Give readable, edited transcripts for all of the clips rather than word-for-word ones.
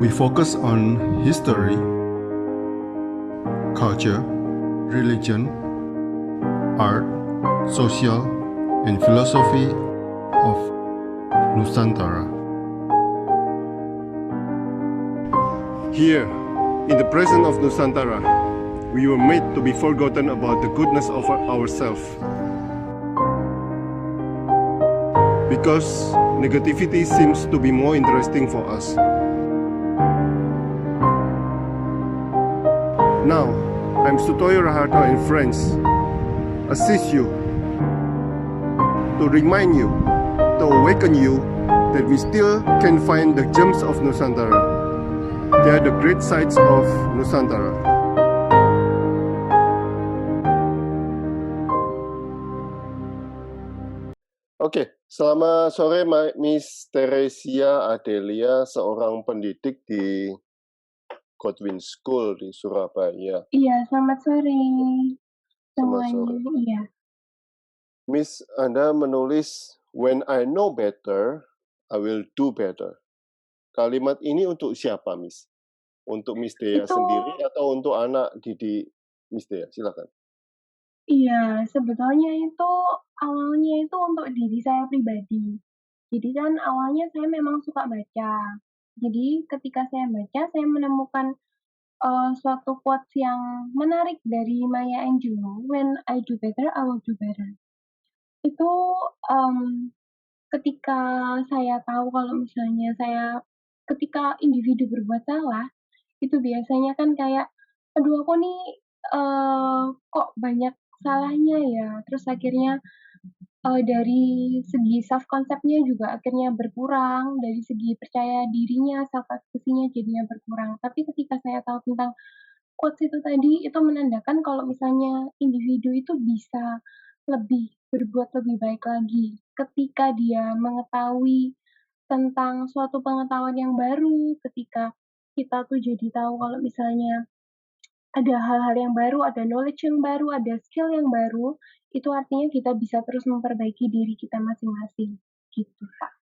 We focus on history, culture, religion, art, social, and philosophy of Nusantara. Here, in the presence of Nusantara, we were made to be forgotten about the goodness of ourselves. Because negativity seems to be more interesting for us. Now, I'm Sutoyo Raharto and friends assist you to remind you, to awaken you that we still can find the gems of Nusantara. They are the great sights of Nusantara. Oke, selamat sore Miss Teresia Adelia, seorang pendidik di Godwin School di Surabaya. Iya, selamat sore Selamat semuanya. sore. Iya. Miss, Anda menulis, "When I know better, I will do better." Kalimat ini untuk siapa, Miss? Untuk Miss Dea Itu sendiri atau untuk anak didik Miss Dea? Silakan. iya, sebetulnya itu awalnya itu untuk diri saya pribadi. Jadi kan awalnya saya memang suka baca. Jadi ketika saya baca, saya menemukan suatu quotes yang menarik dari Maya Angelou, "When I do better, I will do better." Itu ketika saya tahu kalau misalnya ketika individu berbuat salah, itu biasanya kan kayak, "Aduh aku nih, kok banyak salahnya ya?" Terus akhirnya, dari segi self concept-nya juga akhirnya berkurang, dari segi percaya dirinya, self efficacy-nya jadinya berkurang. Tapi ketika saya tahu tentang quotes itu tadi, itu menandakan kalau misalnya individu itu bisa berbuat lebih baik lagi, ketika dia mengetahui tentang suatu pengetahuan yang baru, ketika kita tuh jadi tahu kalau misalnya ada hal-hal yang baru, ada knowledge yang baru, ada skill yang baru, itu artinya kita bisa terus memperbaiki diri kita masing-masing, gitu, Pak.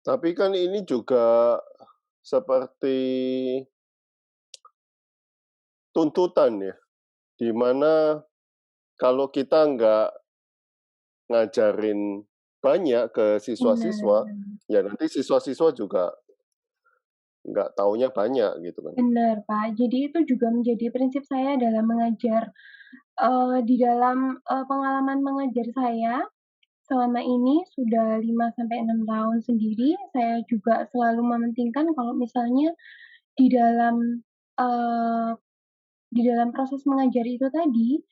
Tapi kan ini juga seperti tuntutan ya, di mana kalau kita nggak ngajarin banyak ke siswa-siswa, ya nanti siswa-siswa juga nggak taunya banyak gitu kan. Benar, Pak. Jadi itu juga menjadi prinsip saya dalam mengajar. Di dalam, pengalaman mengajar saya, selama ini sudah 5 sampai 6 tahun sendiri, saya juga selalu mementingkan kalau misalnya di dalam, eee, di dalam proses mengajar itu tadi,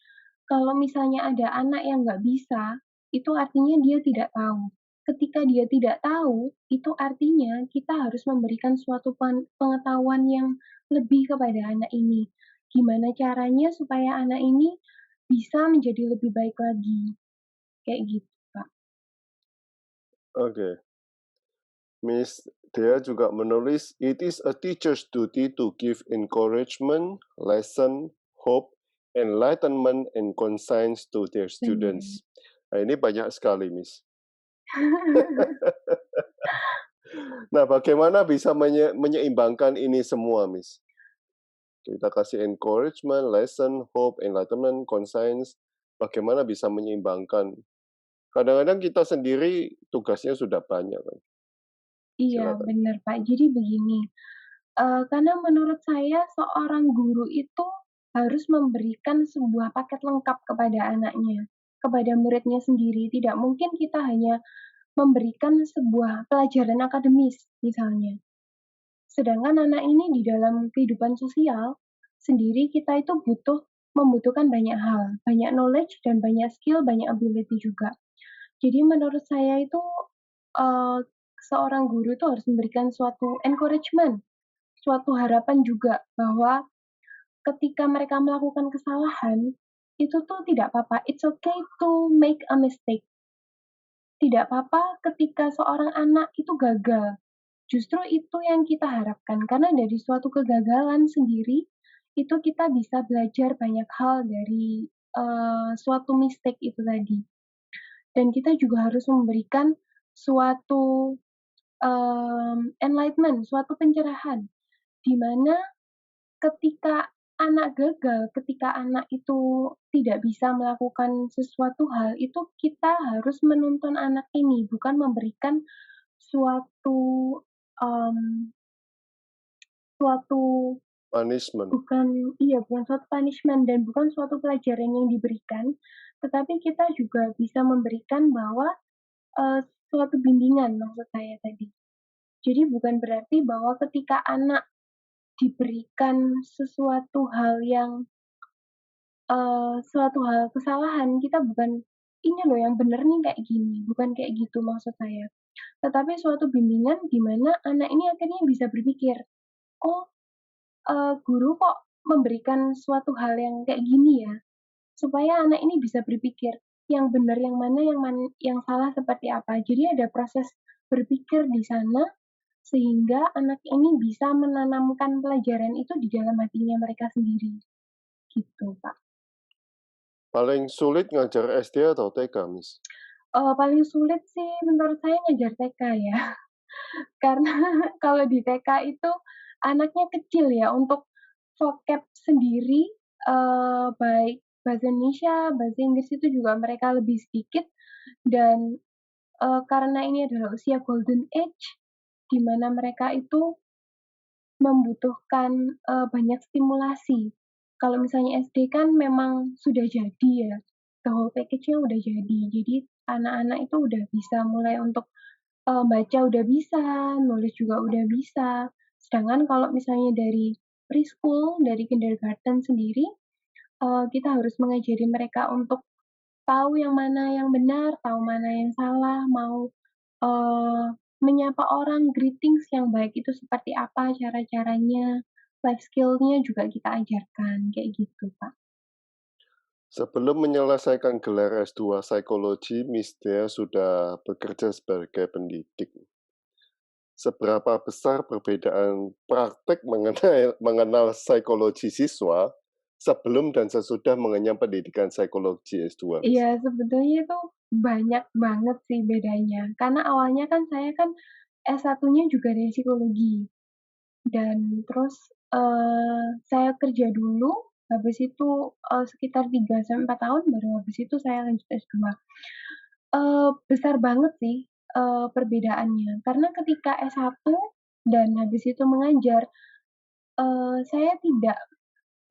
kalau misalnya ada anak yang nggak bisa, itu artinya dia tidak tahu. Ketika dia tidak tahu, itu artinya kita harus memberikan suatu pengetahuan yang lebih kepada anak ini. Gimana caranya supaya anak ini bisa menjadi lebih baik lagi, kayak gitu, Pak. Oke. Miss Dea juga menulis, "It is a teacher's duty to give encouragement, lesson, hope, enlightenment, and conscience to their students." Nah, ini banyak sekali, Miss. Nah, bagaimana bisa menyeimbangkan ini semua, Miss? Kita kasih encouragement, lesson, hope, enlightenment, conscience. Bagaimana bisa menyeimbangkan? Kadang-kadang kita sendiri tugasnya sudah banyak kan. Iya, Silakan. benar, Pak. Jadi begini, karena menurut saya seorang guru itu harus memberikan sebuah paket lengkap kepada anaknya, kepada muridnya sendiri. Tidak mungkin kita hanya memberikan sebuah pelajaran akademis misalnya. Sedangkan anak ini di dalam kehidupan sosial sendiri kita itu membutuhkan banyak hal, banyak knowledge dan banyak skill, banyak ability juga. Jadi menurut saya itu, eee, seorang guru itu harus memberikan suatu encouragement, suatu harapan juga bahwa ketika mereka melakukan kesalahan, itu tuh tidak apa-apa, it's okay to make a mistake. Tidak apa-apa ketika seorang anak itu gagal. Justru itu yang kita harapkan, karena dari suatu kegagalan sendiri, itu kita bisa belajar banyak hal dari, suatu mistake itu tadi. Dan kita juga harus memberikan suatu, enlightenment, suatu pencerahan. di mana ketika anak gagal, ketika anak itu tidak bisa melakukan sesuatu hal, itu kita harus menuntun anak ini, bukan memberikan suatu, mmm, suatu Punishment. bukan suatu punishment dan bukan suatu pelajaran yang diberikan, tetapi kita juga bisa memberikan bahwa, suatu bimbingan maksud saya tadi. Jadi bukan berarti bahwa ketika anak diberikan sesuatu hal yang suatu hal kesalahan, kita bukan, "Ini loh yang bener nih kayak gini," bukan kayak gitu maksud saya. Tetapi suatu bimbingan di mana anak ini akhirnya bisa berpikir, "Oh, guru kok memberikan suatu hal yang kayak gini ya?" Supaya anak ini bisa berpikir, yang benar yang mana, yang salah seperti apa. Jadi ada proses berpikir di sana, sehingga anak ini bisa menanamkan pelajaran itu di dalam hatinya mereka sendiri, gitu, Kak. Paling sulit ngajar SD atau TK, Miss? Paling sulit sih menurut saya ngajar TK ya. Karena kalau di TK itu anaknya kecil ya, untuk vocab sendiri, baik bahasa Indonesia, bahasa Inggris itu juga mereka lebih sedikit dan, karena ini adalah usia golden age, di mana mereka itu membutuhkan, banyak stimulasi. Kalau misalnya SD kan memang sudah jadi ya, the whole package-nya udah jadi. Jadi anak-anak itu udah bisa mulai untuk, baca udah bisa, nulis juga udah bisa. Sedangkan kalau misalnya dari preschool, dari kindergarten sendiri, kita harus mengajari mereka untuk tahu yang mana yang benar, tahu mana yang salah, mau, eee, menyapa orang, greetings yang baik itu seperti apa cara-caranya, life skill-nya juga kita ajarkan, kayak gitu, Kak. Sebelum menyelesaikan gelar S2 Psikologi, Miss Dea sudah bekerja sebagai pendidik. Seberapa besar perbedaan praktek mengenal psikologi siswa sebelum dan sesudah mengenyam pendidikan psikologi S2, Miss? Iya, sebetulnya itu banyak banget sih bedanya, karena awalnya kan saya kan S1-nya juga dari psikologi. Dan terus, saya kerja dulu, habis itu, sekitar 3 sampai 4 tahun baru habis itu saya lanjut S2. Besar banget sih, perbedaannya, karena ketika S1 dan habis itu mengajar, saya tidak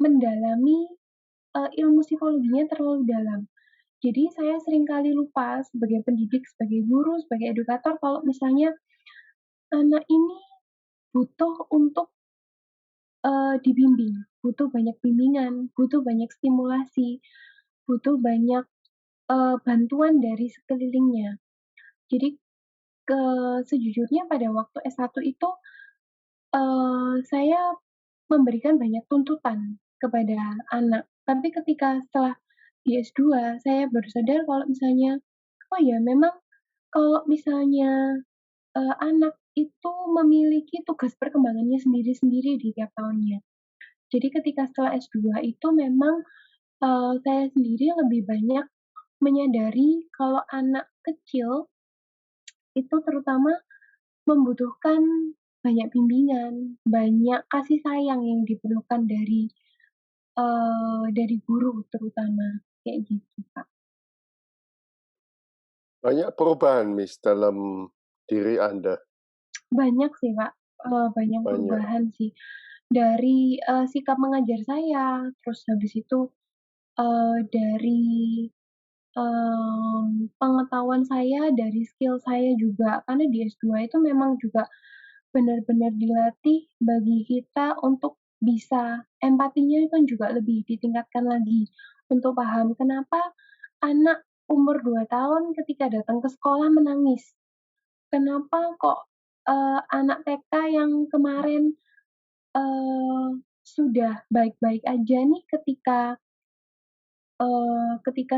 mendalami, ilmu psikologinya terlalu dalam. Jadi saya seringkali lupa sebagai pendidik, sebagai guru, sebagai edukator kalau misalnya anak ini butuh untuk dibimbing, butuh banyak bimbingan, butuh banyak stimulasi, butuh banyak, bantuan dari sekelilingnya. Jadi, sejujurnya pada waktu S1 itu, saya memberikan banyak tuntutan kepada anak, tapi ketika setelah di S2, saya baru sadar kalau misalnya, oh ya memang kalau misalnya, anak itu memiliki tugas perkembangannya sendiri-sendiri di tiap tahunnya. Jadi ketika setelah S2 itu memang, saya sendiri lebih banyak menyadari kalau anak kecil itu terutama membutuhkan banyak bimbingan, banyak kasih sayang yang diperlukan dari guru terutama, kayak gitu, Kak. Banyak perubahan, Miss, dalam diri Anda. Banyak sih, Kak, banyak Banyak. perubahan sih. Dari, sikap mengajar saya, terus habis itu, dari pengetahuan saya, dari skill saya juga, karena di S2 itu memang juga benar-benar dilatih bagi kita untuk bisa empatinya kan juga lebih ditingkatkan lagi, untuk paham kenapa anak umur 2 tahun ketika datang ke sekolah menangis. Kenapa kok, anak TK yang kemarin, eee, sudah baik-baik aja nih ketika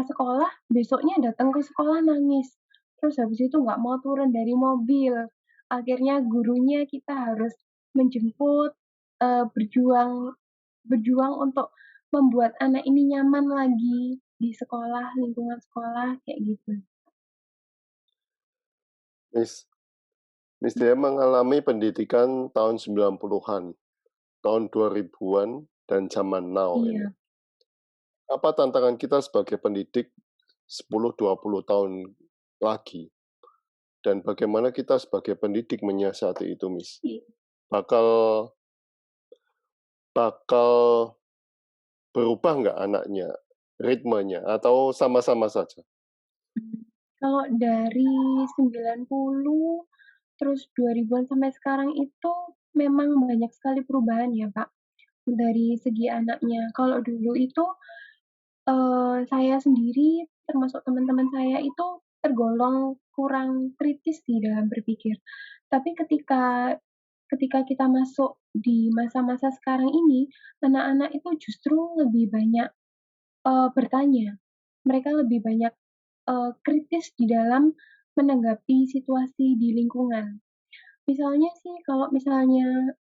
sekolah, besoknya datang ke sekolah nangis, terus habis itu nggak mau turun dari mobil, akhirnya gurunya kita harus menjemput, berjuang berjuang untuk membuat anak ini nyaman lagi di sekolah, lingkungan sekolah, kayak gitu. Miss Miss Dea mengalami pendidikan tahun 90-an. tahun 2000-an dan zaman now ini. Iya. Apa tantangan kita sebagai pendidik 10-20 tahun lagi? Dan bagaimana kita sebagai pendidik menyiasati itu, Miss? I Bakal bakal berubah nggak anaknya, ritmenya, atau sama-sama saja? Kalau dari 90, terus 2000-an sampai sekarang itu memang banyak sekali perubahan ya, Pak, dari segi anaknya. Kalau dulu itu, saya sendiri termasuk teman-teman saya itu tergolong kurang kritis di dalam berpikir. Tapi ketika kita masuk di masa-masa sekarang ini, anak-anak itu justru lebih banyak bertanya. Mereka lebih banyak, kritis di dalam menanggapi situasi di lingkungan. Misalnya sih kalau misalnya,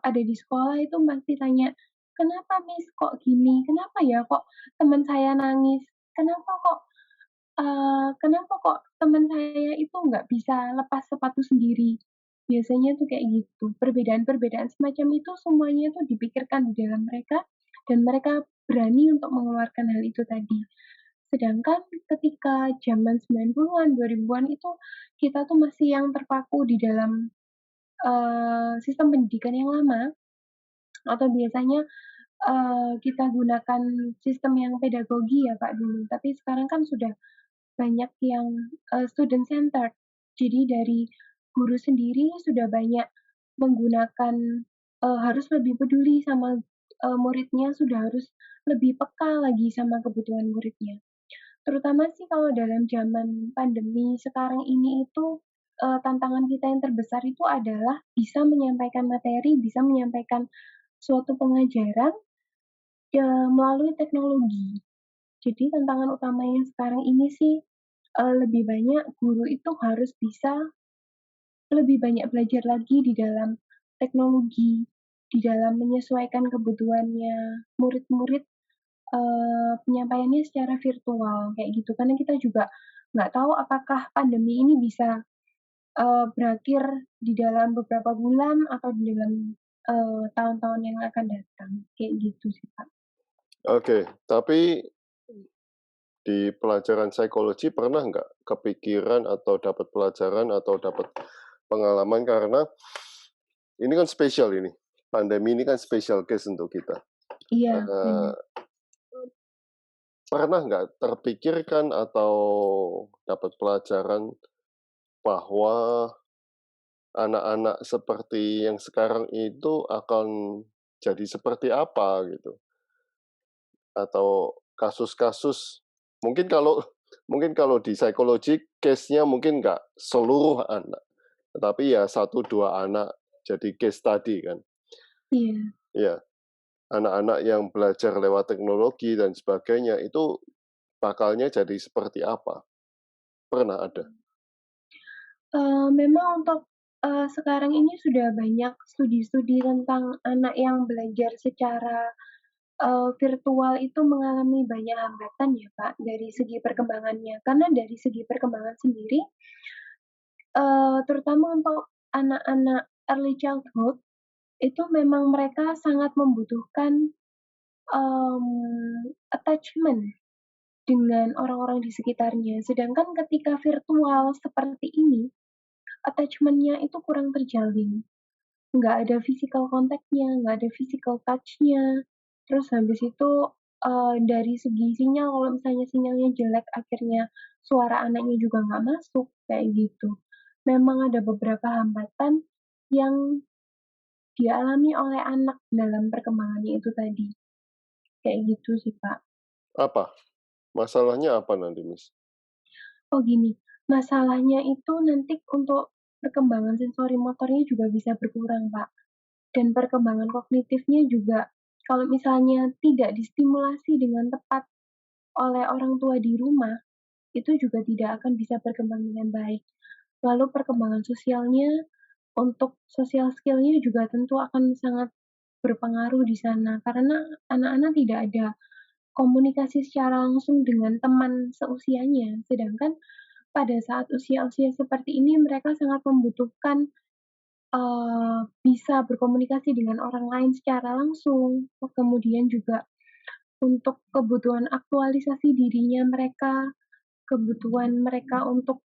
ada di sekolah itu pasti tanya, "Kenapa Miss kok gini? Kenapa ya kok teman saya nangis? Kenapa kok kenapa kok teman saya itu nggak bisa lepas sepatu sendiri?" Biasanya tuh kayak gitu. Perbedaan-perbedaan semacam itu semuanya tuh dipikirkan di dalam mereka dan mereka berani untuk mengeluarkan hal itu tadi. Sedangkan ketika zaman 90-an, 2000-an itu kita tuh masih yang terpaku di dalam, sistem pendidikan yang lama atau biasanya, kita gunakan sistem yang pedagogi ya Kak dulu, tapi sekarang kan sudah banyak yang, student centered. Jadi dari guru sendiri sudah banyak menggunakan, harus lebih peduli sama, muridnya, sudah harus lebih peka lagi sama kebutuhan muridnya. Terutama sih kalau dalam zaman pandemi sekarang ini itu, tantangan kita yang terbesar itu adalah bisa menyampaikan materi, bisa menyampaikan suatu pengajaran, melalui teknologi. Jadi tantangan utamanya sekarang ini sih, lebih banyak guru itu harus bisa lebih banyak belajar lagi di dalam teknologi, di dalam menyesuaikan kebutuhannya murid-murid, penyampaiannya secara virtual kayak gitu. Karena kita juga nggak tahu apakah pandemi ini bisa, berakhir di dalam beberapa bulan atau di dalam, tahun-tahun yang akan datang, kayak gitu sih, Kak. Oke, tapi di pelajaran psikologi pernah nggak kepikiran atau dapat pelajaran atau dapat pengalaman karena ini kan spesial ini, pandemi ini kan special case untuk kita. Iya, Eee, bener. Pernah nggak terpikirkan atau dapat pelajaran bahwa anak-anak seperti yang sekarang itu akan jadi seperti apa gitu? Atau kasus-kasus mungkin kalau mungkin kalau di psikologi case-nya mungkin nggak seluruh anak, tetapi ya 1, 2 anak jadi case study kan. Iya. Iya, anak-anak yang belajar lewat teknologi dan sebagainya itu bakalnya jadi seperti apa? Pernah ada? Memang untuk, sekarang ini sudah banyak studi-studi tentang anak yang belajar secara, virtual itu mengalami banyak hambatan ya, Kak, dari segi perkembangannya. Karena dari segi perkembangan sendiri, terutama untuk anak-anak early childhood, itu memang mereka sangat membutuhkan, attachment dengan orang-orang di sekitarnya. Sedangkan ketika virtual seperti ini, attachment-nya itu kurang terjalin. Nggak ada physical contact-nya, nggak ada physical touch-nya. Terus habis itu, dari segi sinyal kalau misalnya sinyalnya jelek akhirnya suara anaknya juga nggak masuk, kayak gitu. Memang ada beberapa hambatan yang dialami oleh anak dalam perkembangannya itu tadi, kayak gitu sih, Pak. Apa? Masalahnya apa nanti, Miss? Oh gini, masalahnya itu nanti untuk perkembangan sensori motornya juga bisa berkurang, Pak. Dan perkembangan kognitifnya juga kalau misalnya tidak distimulasi dengan tepat oleh orang tua di rumah, itu juga tidak akan bisa berkembang dengan baik. Lalu perkembangan sosialnya, untuk social skill-nya juga tentu akan sangat berpengaruh di sana, karena anak-anak tidak ada komunikasi secara langsung dengan teman seusianya. Sedangkan pada saat usia-usia seperti ini mereka sangat membutuhkan bisa berkomunikasi dengan orang lain secara langsung, kemudian juga untuk kebutuhan aktualisasi dirinya mereka, kebutuhan mereka untuk,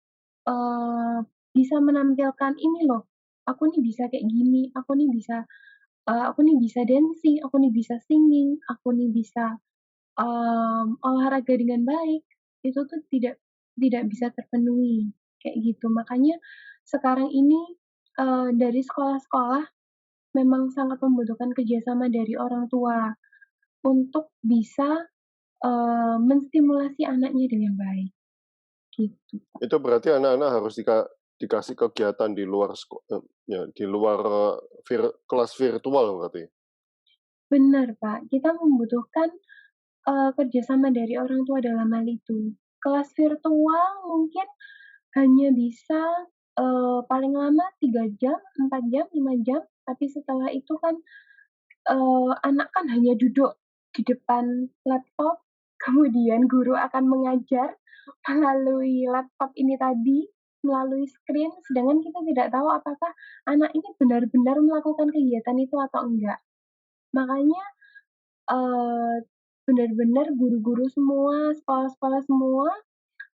eee, bisa menampilkan, "Ini loh, aku nih bisa kayak gini, aku nih bisa dancing, aku nih bisa singing, aku nih bisa, olahraga dengan baik." Itu tuh tidak bisa terpenuhi, kayak gitu. Makanya sekarang ini, dari sekolah-sekolah memang sangat membutuhkan kerjasama dari orang tua untuk bisa, menstimulasi anaknya dengan baik, gitu, Pak. Itu berarti anak-anak harus dikasih kegiatan di luar ya di luar kelas virtual berarti? Benar, Pak, kita membutuhkan, kerjasama dari orang tua dalam hal itu. Kelas virtual mungkin hanya bisa, paling lama 3 jam, 4 jam, 5 jam, tapi setelah itu kan, anak kan hanya duduk di depan laptop, kemudian guru akan mengajar melalui laptop ini tadi, melalui screen, sedangkan kita tidak tahu apakah anak ini benar-benar melakukan kegiatan itu atau enggak. Makanya, eee, benar-benar guru-guru semua, sekolah-sekolah semua,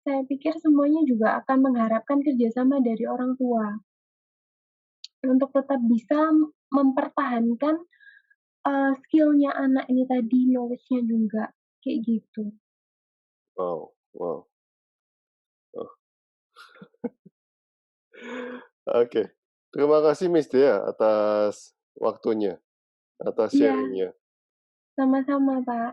saya pikir semuanya juga akan mengharapkan kerjasama dari orang tua, untuk tetap bisa mempertahankan, skill-nya anak ini tadi, knowledge-nya juga, kayak gitu. Wow wow. Oh, oke. Terima kasih Miss Dea atas waktunya, atas Iya, sharing-nya. sama-sama, Pak.